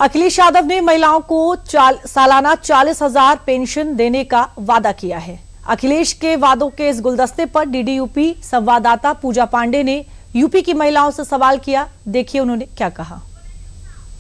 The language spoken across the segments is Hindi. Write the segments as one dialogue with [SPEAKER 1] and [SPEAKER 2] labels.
[SPEAKER 1] अखिलेश यादव ने महिलाओं को सालाना 40,000 पेंशन देने का वादा किया है। अखिलेश के वादों के इस गुलदस्ते पर डीडीयूपी संवाददाता पूजा पांडे ने यूपी की महिलाओं से सवाल किया। देखिए उन्होंने क्या कहा।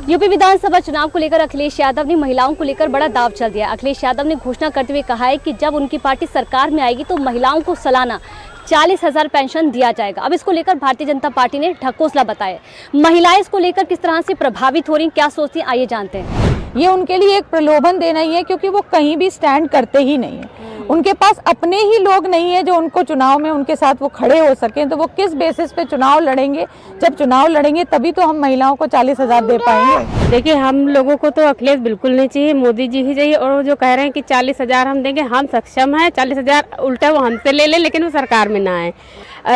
[SPEAKER 2] यूपी विधानसभा चुनाव को लेकर अखिलेश यादव ने महिलाओं को लेकर बड़ा दाव चल दिया। अखिलेश यादव ने घोषणा करते हुए कहा है कि जब उनकी पार्टी सरकार में आएगी तो महिलाओं को सालाना 40,000 पेंशन दिया जाएगा। अब इसको लेकर भारतीय जनता पार्टी ने ढकोसला बताया। महिलाएं इसको लेकर किस तरह से प्रभावित हो रही, क्या सोचती हैं, आइए जानते हैं।
[SPEAKER 3] ये उनके लिए एक प्रलोभन देना ही है, क्योंकि वो कहीं भी स्टैंड करते ही नहीं है। उनके पास अपने ही लोग नहीं है जो उनको चुनाव में उनके साथ वो खड़े हो सकें। तो वो किस बेसिस पे चुनाव लड़ेंगे? जब चुनाव लड़ेंगे तभी तो हम महिलाओं को 40,000 दे पाएंगे।
[SPEAKER 4] देखिए, हम लोगों को तो अखिलेश बिल्कुल नहीं चाहिए, मोदी जी ही चाहिए। और वो जो कह रहे हैं कि 40,000 हम देंगे, हम सक्षम हैं। 40,000 उल्टा वो हमसे ले लेकिन वो सरकार में ना आए।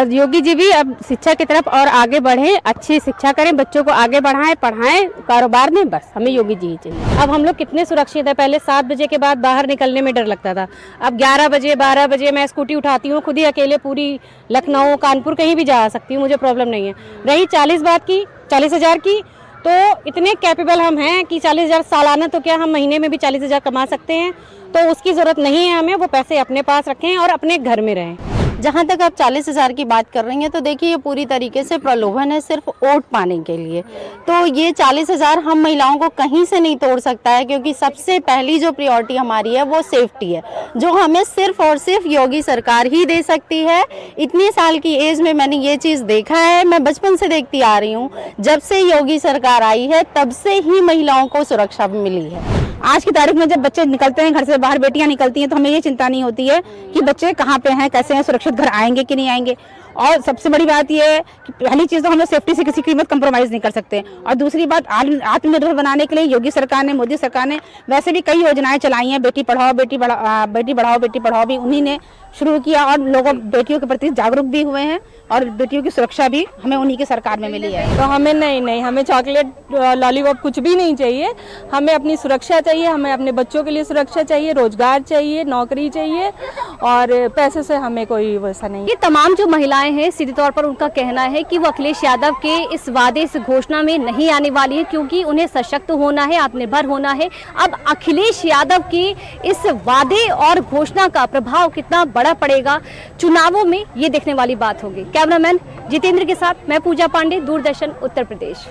[SPEAKER 4] योगी जी भी अब शिक्षा की तरफ और आगे बढ़े, अच्छी शिक्षा करें, बच्चों को आगे बढ़ाएं, पढ़ाएं, कारोबार में। बस हमें योगी जी ही चाहिए।
[SPEAKER 2] अब हम लोग कितने सुरक्षित है। पहले 7 बजे के बाद बाहर निकलने में डर लगता था। अब 11 बजे 12 बजे मैं स्कूटी उठाती हूँ, खुद ही अकेले पूरी लखनऊ कानपुर कहीं भी जा सकती हूँ, मुझे प्रॉब्लम नहीं है। रही 40,000 की, तो इतने कैपेबल हम हैं कि 40,000 सालाना तो क्या, हम महीने में भी 40,000 कमा सकते हैं। तो उसकी ज़रूरत नहीं है हमें। वो पैसे अपने पास रखें और अपने घर में रहें।
[SPEAKER 5] जहाँ तक आप 40,000 की बात कर रही हैं, तो देखिए ये पूरी तरीके से प्रलोभन है, सिर्फ वोट पाने के लिए। तो ये 40,000 हम महिलाओं को कहीं से नहीं तोड़ सकता है, क्योंकि सबसे पहली जो प्रायोरिटी हमारी है वो सेफ्टी है, जो हमें सिर्फ और सिर्फ योगी सरकार ही दे सकती है। इतनी साल की एज में मैंने ये चीज़ देखा है, मैं बचपन से देखती आ रही हूँ। जब से योगी सरकार आई है तब से ही महिलाओं को सुरक्षा मिली है।
[SPEAKER 6] आज की तारीख में जब बच्चे निकलते हैं घर से बाहर, बेटियां निकलती हैं, तो हमें ये चिंता नहीं होती है कि बच्चे कहाँ पे हैं, कैसे हैं, सुरक्षित घर आएंगे कि नहीं आएंगे। और सबसे बड़ी बात यह है कि पहली चीज़ तो हम लोग सेफ्टी से किसी कीमत कंप्रोमाइज़ नहीं कर सकते। और दूसरी बात, आत्मनिर्भर बनाने के लिए योगी सरकार ने, मोदी सरकार ने वैसे भी कई योजनाएं चलाई हैं। बेटी पढ़ाओ बेटी पढ़ाओ भी उन्हीं ने शुरू किया, और लोगों बेटियों के प्रति जागरूक भी हुए हैं, और बेटियों की सुरक्षा भी हमें उन्हीं की सरकार में मिली है।
[SPEAKER 3] तो हमें नहीं, हमें चॉकलेट लॉलीपॉप कुछ भी नहीं चाहिए। हमें अपनी सुरक्षा चाहिए, हमें अपने बच्चों के लिए सुरक्षा चाहिए, रोजगार चाहिए, नौकरी चाहिए, और पैसे से हमें कोई वैसा नहीं।
[SPEAKER 2] ये तमाम जो महिलाएं हैं, सीधे तौर पर उनका कहना है कि वो अखिलेश यादव के इस वादे, इस घोषणा में नहीं आने वाली है, क्योंकि उन्हें सशक्त होना है, आत्मनिर्भर होना है। अब अखिलेश यादव के इस वादे और घोषणा का प्रभाव कितना बड़ा पड़ेगा चुनावों में, ये देखने वाली बात होगी। कैमरामैन जितेंद्र के साथ मैं पूजा पांडे, दूरदर्शन उत्तर प्रदेश।